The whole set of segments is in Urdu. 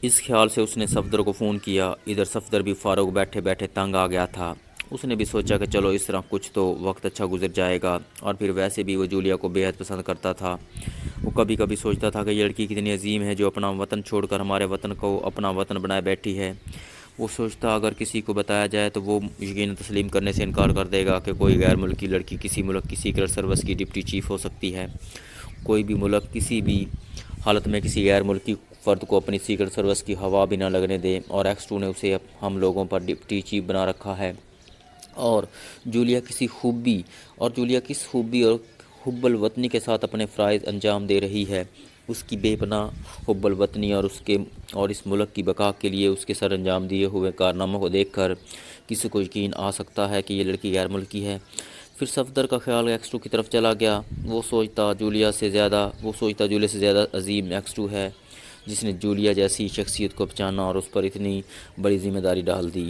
اس خیال سے اس نے صفدر کو فون کیا۔ ادھر صفدر بھی فاروق بیٹھے بیٹھے تنگ آ گیا تھا۔ اس نے بھی سوچا کہ چلو اس طرح کچھ تو وقت اچھا گزر جائے گا، اور پھر ویسے بھی وہ جولیا کو بے حد پسند کرتا تھا۔ وہ کبھی کبھی سوچتا تھا کہ یہ لڑکی کتنی عظیم ہے جو اپنا وطن چھوڑ کر ہمارے وطن کو اپنا وطن بنائے بیٹھی ہے۔ وہ سوچتا اگر کسی کو بتایا جائے تو وہ یقیناً تسلیم کرنے سے انکار کر دے گا کہ کوئی غیر ملکی لڑکی کسی ملک کی سیکرٹ سروس کی ڈپٹی چیف ہو سکتی ہے۔ کوئی بھی ملک کسی بھی حالت میں کسی غیر ملکی فرد کو اپنی سیکرٹ سروس کی ہوا بھی نہ لگنے دے، اور ایکس ٹو نے اسے ہم لوگوں پر ڈپٹی چیف بنا رکھا ہے۔ اور جولیا کس خوبی اور حب الوطنی کے ساتھ اپنے فرائض انجام دے رہی ہے۔ اس کی بے پناہ حب الوطنی اور اس ملک کی بقا کے لیے اس کے سر انجام دیے ہوئے کارناموں کو دیکھ کر کسی کو یقین آ سکتا ہے کہ یہ لڑکی غیر ملکی ہے۔ پھر صفدر کا خیال ایکس ٹو کی طرف چلا گیا۔ وہ سوچتا جولیا سے زیادہ عظیم ایکس ٹو ہے، جس نے جولیا جیسی شخصیت کو پہچانا اور اس پر اتنی بڑی ذمہ داری ڈال دی۔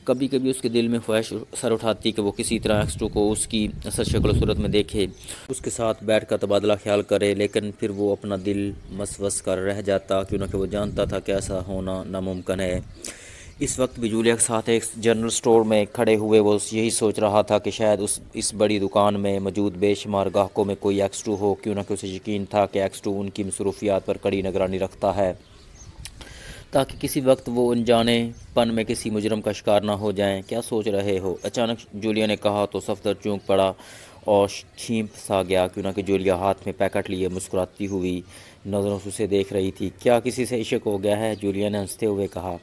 کبھی کبھی اس کے دل میں خواہش سر اٹھاتی کہ وہ کسی طرح ایکس ٹو کو اس کی اصل شکل و صورت میں دیکھے، اس کے ساتھ بیٹھ کر تبادلہ خیال کرے، لیکن پھر وہ اپنا دل مسوس کر رہ جاتا، کیونکہ وہ جانتا تھا کہ ایسا ہونا ناممکن ہے۔ اس وقت بھی جولیا کے ساتھ ایک جنرل سٹور میں کھڑے ہوئے وہ یہی سوچ رہا تھا کہ شاید اس بڑی دکان میں موجود بے شمار گاہکوں میں کوئی ایکس ٹو ہو، کیونکہ اسے یقین تھا کہ ایکس ٹو ان کی مصروفیات پر کڑی نگرانی رکھتا ہے، تاکہ کسی وقت وہ انجانے پن میں کسی مجرم کا شکار نہ ہو جائیں۔ کیا سوچ رہے ہو؟ اچانک جولیا نے کہا تو صفدر چونک پڑا اور چھینپ سا گیا، کیونکہ جولیا ہاتھ میں پیکٹ لیے مسکراتی ہوئی نظروں سے اسے دیکھ رہی تھی۔ کیا کسی سے عشق ہو گیا ہے؟ جولیا نے ہنستے ہوئے کہا۔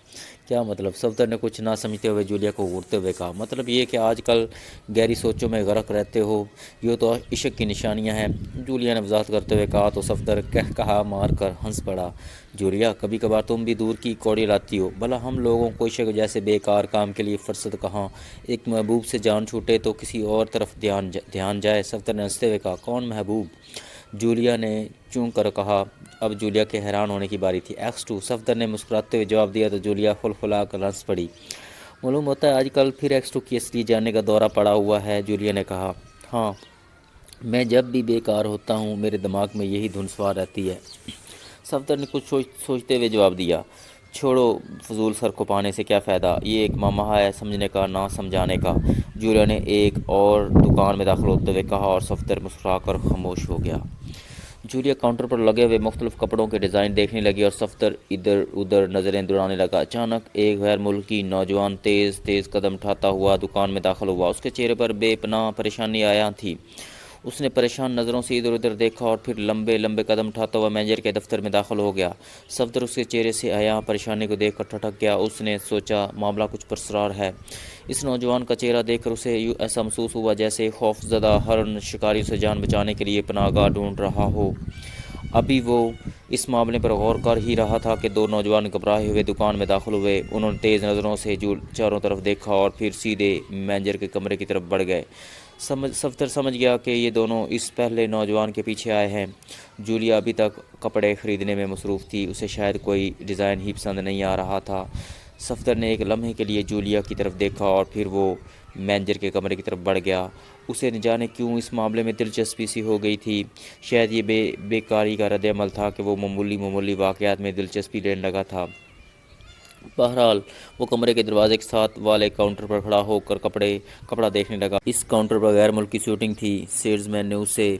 کیا مطلب؟ صفدر نے کچھ نہ سمجھتے ہوئے جولیا کو گھورتے ہوئے کہا۔ مطلب یہ کہ آج کل گہری سوچوں میں غرق رہتے ہو، یہ تو عشق کی نشانیاں ہیں، جولیا نے وضاحت کرتے ہوئے کہا تو صفدر کہا مار کر ہنس پڑا۔ جولیا، کبھی کبھار تم بھی دور کی کوڑی لاتی ہو، بھلا ہم لوگوں کو عشق جیسے بیکار کام کے لیے فرصت کہاں؟ ایک محبوب سے جان چھوٹے تو کسی اور طرف دھیان جائے۔ صفدر نے ہنستے ہوئے کہا، کون محبوب؟ جولیا نے چونک کر کہا۔ اب جولیا کے حیران ہونے کی باری تھی۔ ایکس ٹو، صفدر نے مسکراتے ہوئے جواب دیا تو جولیا فلفلا کر ہنس پڑی۔ معلوم ہوتا ہے آج کل پھر ایکس ٹو کی اصلی جاننے کا دورہ پڑا ہوا ہے، جولیا نے کہا۔ ہاں، میں جب بھی بیکار ہوتا ہوں میرے دماغ میں یہی دھن سوار رہتی ہے، صفدر نے کچھ سوچتے ہوئے جواب دیا۔ چھوڑو، فضول سر کو پانے سے کیا فائدہ، یہ ایک معمہ ہے سمجھنے کا نہ سمجھانے کا، جولیا نے ایک اور دکان میں داخل ہوتے ہوئے کہا، اور صفدر مسکرا کر خاموش ہو گیا۔ جولیا کاؤنٹر پر لگے ہوئے مختلف کپڑوں کے ڈیزائن دیکھنے لگی اور صفدر ادھر ادھر نظریں دوڑانے لگا۔ اچانک ایک غیر ملکی نوجوان تیز تیز قدم اٹھاتا ہوا دکان میں داخل ہوا۔ اس کے چہرے پر بے پناہ پریشانی عیاں تھی۔ اس نے پریشان نظروں سے ادھر ادھر دیکھا اور پھر لمبے لمبے قدم اٹھاتا ہوا مینیجر کے دفتر میں داخل ہو گیا۔ صفدر اس کے چہرے سے عیاں پریشانی کو دیکھ کر ٹھٹک گیا۔ اس نے سوچا معاملہ کچھ پراسرار ہے۔ اس نوجوان کا چہرہ دیکھ کر اسے ایسا محسوس ہوا جیسے خوف زدہ ہرن شکاریوں سے جان بچانے کے لیے پناہ گاہ ڈھونڈ رہا ہو۔ ابھی وہ اس معاملے پر غور کر ہی رہا تھا کہ دو نوجوان گھبرائے ہوئے دکان میں داخل ہوئے۔ انہوں نے تیز نظروں سے چاروں طرف دیکھا اور پھر سیدھے مینیجر کے کمرے کی طرف بڑھ گئے۔ صفدر سمجھ گیا کہ یہ دونوں اس پہلے نوجوان کے پیچھے آئے ہیں۔ جولیا ابھی تک کپڑے خریدنے میں مصروف تھی، اسے شاید کوئی ڈیزائن ہی پسند نہیں آ رہا تھا۔ صفدر نے ایک لمحے کے لیے جولیا کی طرف دیکھا اور پھر وہ مینیجر کے کمرے کی طرف بڑھ گیا۔ اسے نہ جانے کیوں اس معاملے میں دلچسپی سی ہو گئی تھی۔ شاید یہ بیکاری کا رد عمل تھا کہ وہ معمولی واقعات میں دلچسپی لینے لگا تھا۔ بہرحال وہ کمرے کے دروازے کے ساتھ والے کاؤنٹر پر کھڑا ہو کر کپڑا دیکھنے لگا۔ اس کاؤنٹر پر غیر ملکی سوٹنگ تھی۔ سیلز مین نے اسے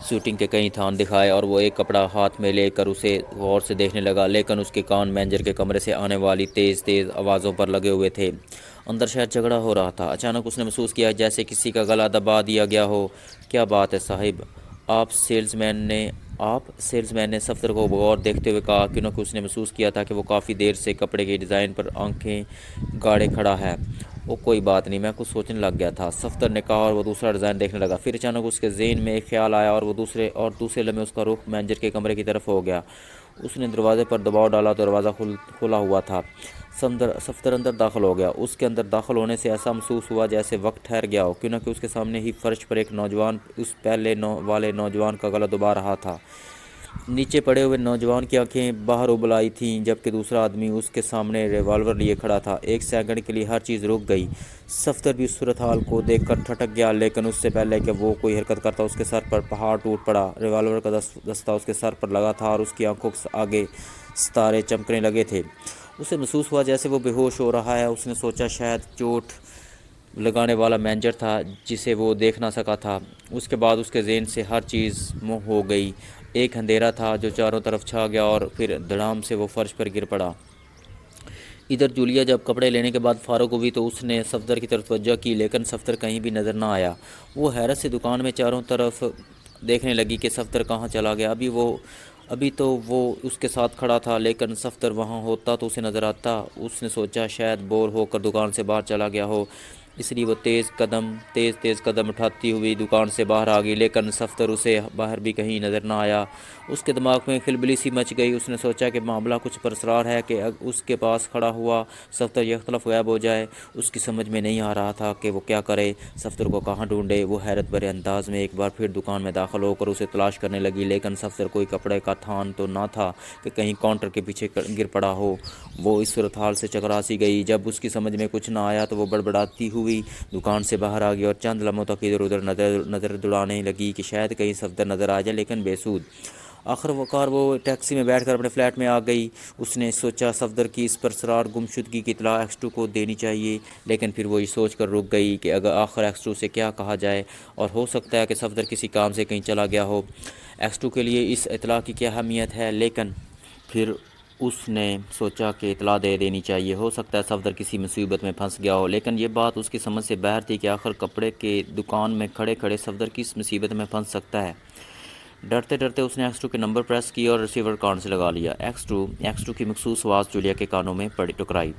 سوٹنگ کے کئی تھان دکھائے اور وہ ایک کپڑا ہاتھ میں لے کر اسے غور سے دیکھنے لگا، لیکن اس کے کان مینیجر کے کمرے سے آنے والی تیز تیز آوازوں پر لگے ہوئے تھے۔ اندر شاید جھگڑا ہو رہا تھا۔ اچانک اس نے محسوس کیا جیسے کسی کا گلا دبا دیا گیا ہو۔ کیا بات ہے صاحب؟ سیلز مین نے صفدر کو بغور دیکھتے ہوئے کہا، کیونکہ اس نے محسوس کیا تھا کہ وہ کافی دیر سے کپڑے کے ڈیزائن پر آنکھیں گاڑے کھڑا ہے۔ وہ کوئی بات نہیں، میں کچھ سوچنے لگ گیا تھا، صفدر نے کہا اور وہ دوسرا ڈیزائن دیکھنے لگا۔ پھر اچانک اس کے ذہن میں ایک خیال آیا اور دوسرے لمحے اس کا رخ مینیجر کے کمرے کی طرف ہو گیا۔ اس نے دروازے پر دباؤ ڈالا تو دروازہ کھلا ہوا تھا۔ صفدر اندر داخل ہو گیا۔ اس کے اندر داخل ہونے سے ایسا محسوس ہوا جیسے وقت ٹھہر گیا ہو، کیونکہ اس کے سامنے ہی فرش پر ایک نوجوان اس پہلے والے نوجوان کا گلا دبا رہا تھا۔ نیچے پڑے ہوئے نوجوان کی آنکھیں باہر ابل آئی تھیں، جبکہ دوسرا آدمی اس کے سامنے ریوالور لیے کھڑا تھا۔ ایک سیکنڈ کے لیے ہر چیز رک گئی۔ صفدر بھی اس صورتحال کو دیکھ کر ٹھٹک گیا، لیکن اس سے پہلے کہ وہ کوئی حرکت کرتا اس کے سر پر پہاڑ ٹوٹ پڑا۔ ریوالور کا دستہ اس کے سر پر لگا تھا اور اس کی آنکھوں کے آگے ستارے چمکنے لگے تھے۔ اسے محسوس ہوا جیسے وہ بے ہوش ہو رہا ہے۔ اس نے سوچا شاید چوٹ لگانے والا مینیجر تھا جسے وہ دیکھ نہ سکا تھا۔ اس کے بعد اس کے ذہن سے ہر چیز منہ ہو گئی۔ ایک اندھیرا تھا جو چاروں طرف چھا گیا اور پھر دھڑام سے وہ فرش پر گر پڑا۔ ادھر جولیا جب کپڑے لینے کے بعد فارغ ہوئی تو اس نے صفدر کی طرف توجہ کی، لیکن صفدر کہیں بھی نظر نہ آیا۔ وہ حیرت سے دکان میں چاروں طرف دیکھنے لگی کہ صفدر کہاں چلا گیا۔ ابھی تو وہ اس کے ساتھ کھڑا تھا، لیکن صفدر وہاں ہوتا تو اسے نظر آتا۔ اس نے سوچا شاید بور ہو کر دکان سے باہر چلا گیا ہو، اس لیے وہ تیز قدم اٹھاتی ہوئی دکان سے باہر آ گئی، لیکن صفدر اسے باہر بھی کہیں نظر نہ آیا۔ اس کے دماغ میں کھلبلی سی مچ گئی۔ اس نے سوچا کہ معاملہ کچھ پراسرار ہے کہ اس کے پاس کھڑا ہوا صفدر یکطرف غائب ہو جائے۔ اس کی سمجھ میں نہیں آ رہا تھا کہ وہ کیا کرے، صفدر کو کہاں ڈھونڈے۔ وہ حیرت بھرے انداز میں ایک بار پھر دکان میں داخل ہو کر اسے تلاش کرنے لگی، لیکن صفدر کوئی کپڑے کا تھان تو نہ تھا کہ کہیں کاؤنٹر کے پیچھے گر پڑا ہو۔ وہ اس صورتحال سے چکرا سی گئی۔ جب اس کی سمجھ میں کچھ نہ آیا تو وہ بڑبڑاتی ہوئی دکان سے باہر آ گئی اور چند لمحوں تک ادھر ادھر نظر دوڑانے لگی کہ شاید کہیں صفدر نظر آ جائے، لیکن بے سود۔ آخر وقار وہ ٹیکسی میں بیٹھ کر اپنے فلیٹ میں آ گئی۔ اس نے سوچا صفدر کی اس پراسرار گمشدگی کی اطلاع ایکس 2 کو دینی چاہیے، لیکن پھر وہ یہ سوچ کر رک گئی کہ اگر آخر ایکس 2 سے کیا کہا جائے، اور ہو سکتا ہے کہ صفدر کسی کام سے کہیں چلا گیا ہو۔ ایکس 2 کے لیے اس اطلاع کی کیا اہمیت ہے، لیکن پھر اس نے سوچا کہ اطلاع دے دینی چاہیے، ہو سکتا ہے صفدر کسی مصیبت میں پھنس گیا ہو، لیکن یہ بات اس کی سمجھ سے باہر تھی کہ آخر کپڑے کے دکان میں کھڑے کھڑے صفدر کس مصیبت میں پھنس سکتا ہے۔ ڈرتے ڈرتے اس نے ایکس 2 کے نمبر پریس کیا اور ریسیور کان سے لگا لیا۔ ایکس 2 کی مخصوص آواز جولیا کے کانوں میں ٹکرائی۔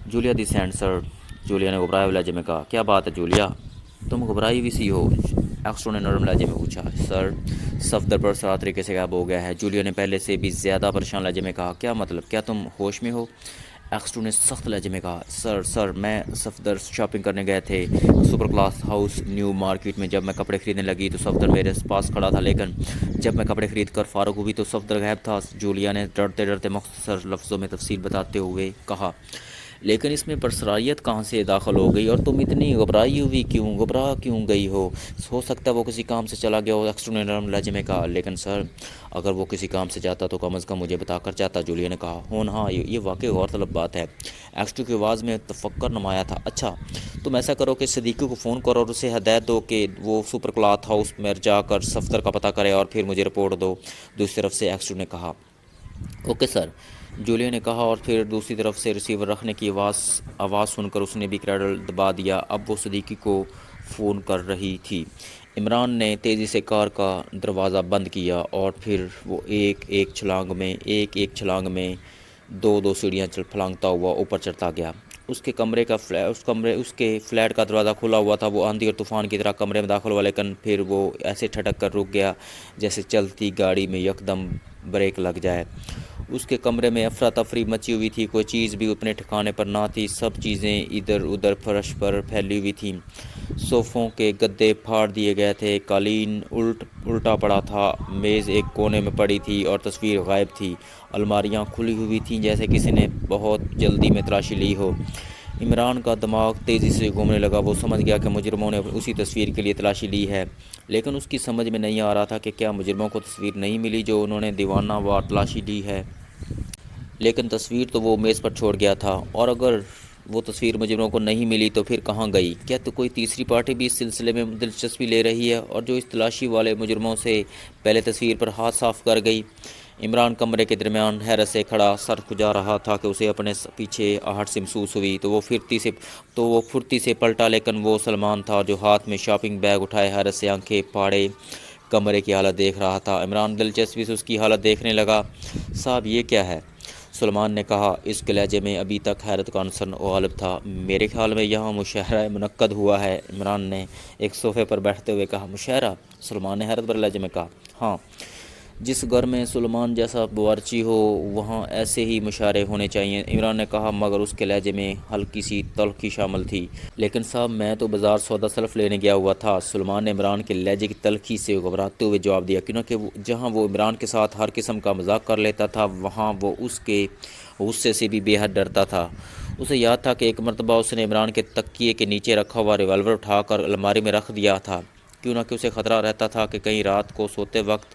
جولیا دی سینڈ سر، جولیا نے گھبرائے ہوئے لہجے میں کہا۔ کیا بات ہے جولیا، تم گھبرائی ہوئی سی ہو؟ ایکس 2 نے نرم لہجے میں پوچھا۔ سر، صفدر پراسرار طریقے سے غائب ہو گیا ہے، جولیا نے پہلے سے بھی زیادہ پریشان لہجے میں کہا۔ کیا مطلب، کیا تم ہوش میں ہو؟ ایکس 2 نے سخت لہجے میں کہا۔ سر میں صفدر شاپنگ کرنے گئے تھے super class house new market میں۔ جب میں کپڑے خریدنے لگی تو صفدر میرے پاس کھڑا تھا، لیکن جب میں کپڑے خرید کر فارغ ہوئی تو صفدر غائب تھا، جولیا نے ڈرتے ڈرتے مختصر لفظوں میں تفصیل بتاتے ہوئے کہا۔ لیکن اس میں پرسراریت کہاں سے داخل ہو گئی، اور تم اتنی گھبرا کیوں گئی ہو سکتا ہے وہ کسی کام سے چلا گیا ہو، ایکس 2 نے نرم لہجے میں کہا۔ لیکن سر، اگر وہ کسی کام سے جاتا تو کم از کم مجھے بتا کر جاتا، جولیا نے کہا۔ ہاں، یہ واقعی غور طلب بات ہے، ایکس 2 کی آواز میں تفکر نمایاں تھا۔ اچھا، تم ایسا کرو کہ صدیقی کو فون کرو اور اسے ہدایت دو کہ وہ سپر کلاس ہاؤس میں جا کر صفدر کا پتہ کرے اور پھر مجھے رپورٹ دو، دوسری طرف سے ایکس 2 نے کہا۔ اوکے سر، جولیا نے کہا، اور پھر دوسری طرف سے ریسیور رکھنے کی آواز سن کر اس نے بھی کریڈل دبا دیا۔ اب وہ صدیقی کو فون کر رہی تھی۔ عمران نے تیزی سے کار کا دروازہ بند کیا اور پھر وہ ایک ایک چھلانگ میں دو سیڑھیاں پھلانگتا ہوا اوپر چڑھتا گیا۔ اس کے فلیٹ کا دروازہ کھلا ہوا تھا۔ وہ آندھی اور طوفان کی طرح کمرے میں داخل ہوا، لیکن پھر وہ ایسے ٹھٹک کر رک گیا جیسے چلتی گاڑی میں یکدم بریک لگ جائے۔ اس کے کمرے میں افراتفری مچی ہوئی تھی، کوئی چیز بھی اپنے ٹھکانے پر نہ تھی، سب چیزیں ادھر ادھر فرش پر پھیلی ہوئی تھیں۔ صوفوں کے گدے پھاڑ دیے گئے تھے، قالین الٹا پڑا تھا، میز ایک کونے میں پڑی تھی اور تصویر غائب تھی، الماریاں کھلی ہوئی تھیں جیسے کسی نے بہت جلدی میں تلاشی لی ہو۔ عمران کا دماغ تیزی سے گھومنے لگا۔ وہ سمجھ گیا کہ مجرموں نے اسی تصویر کے لیے تلاشی لی ہے، لیکن اس کی سمجھ میں نہیں آ رہا تھا کہ کیا مجرموں کو تصویر نہیں ملی جو انہوں نے دیوانہ وار تلاشی لی ہے؟ لیکن تصویر تو وہ میز پر چھوڑ گیا تھا، اور اگر وہ تصویر مجرموں کو نہیں ملی تو پھر کہاں گئی؟ کیا تو کوئی تیسری پارٹی بھی اس سلسلے میں دلچسپی لے رہی ہے اور جو اس تلاشی والے مجرموں سے پہلے تصویر پر ہاتھ صاف کر گئی؟ عمران کمرے کے درمیان حیرت سے کھڑا سر کھجا رہا تھا کہ اسے اپنے پیچھے آہٹ سے محسوس ہوئی تو وہ پھرتی سے پلٹا، لیکن وہ سلمان تھا جو ہاتھ میں شاپنگ بیگ اٹھائے حیرت سے آنکھیں پھاڑے کمرے کی حالت دیکھ رہا تھا۔ عمران دلچسپی سے اس کی حالت دیکھنے لگا۔ صاحب، یہ کیا ہے؟ سلمان نے کہا۔ اس کے لہجے میں ابھی تک حیرت کا عنصر غالب تھا۔ میرے خیال میں یہاں مشاعرہ منعقد ہوا ہے، عمران نے ایک صوفے پر بیٹھتے ہوئے کہا۔ مشاعرہ؟ سلمان نے حیرت بھرے لہجے میں کہا۔ ہاں، جس گھر میں سلمان جیسا باورچی ہو وہاں ایسے ہی مشاعرے ہونے چاہیے، عمران نے کہا، مگر اس کے لہجے میں ہلکی سی تلخی شامل تھی۔ لیکن صاحب، میں تو بازار سودا سلف لینے گیا ہوا تھا، سلمان نے عمران کے لہجے کی تلخی سے گھبراتے ہوئے جواب دیا، کیونکہ جہاں وہ عمران کے ساتھ ہر قسم کا مذاق کر لیتا تھا وہاں وہ اس کے غصے سے بھی بے حد ڈرتا تھا۔ اسے یاد تھا کہ ایک مرتبہ اس نے عمران کے تکیے کے نیچے رکھا ہوا ریوالور اٹھا کر الماری میں رکھ دیا تھا، کیوں نہ کہ اسے خطرہ رہتا تھا کہ کہیں رات کو سوتے وقت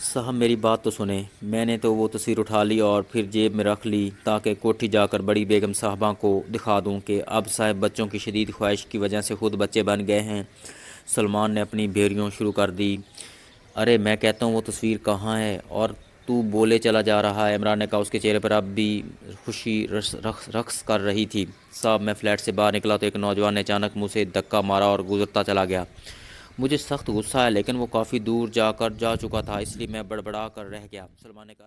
صاحب میری بات تو سنیں، میں نے تو وہ تصویر اٹھا لی اور پھر جیب میں رکھ لی تاکہ کوٹھی جا کر بڑی بیگم صاحبہ کو دکھا دوں کہ اب صاحب بچوں کی شدید خواہش کی وجہ سے خود بچے بن گئے ہیں۔ سلمان نے اپنی بھیریوں شروع کر دی۔ ارے میں کہتا ہوں وہ تصویر کہاں ہے اور تو بولے چلا جا رہا ہے؟ عمران نے کہا۔ اس کے چہرے پر اب بھی خوشی رقص کر رہی تھی۔ صاحب میں فلیٹ سے باہر نکلا تو ایک نوجوان نے اچانک منہ سے دھکا مارا اور گزرتا چلا گیا۔ مجھے سخت غصہ ہے لیکن وہ کافی دور جا چکا تھا، اس لیے میں بڑبڑا کر رہ گیا۔ سلمان نے کہا،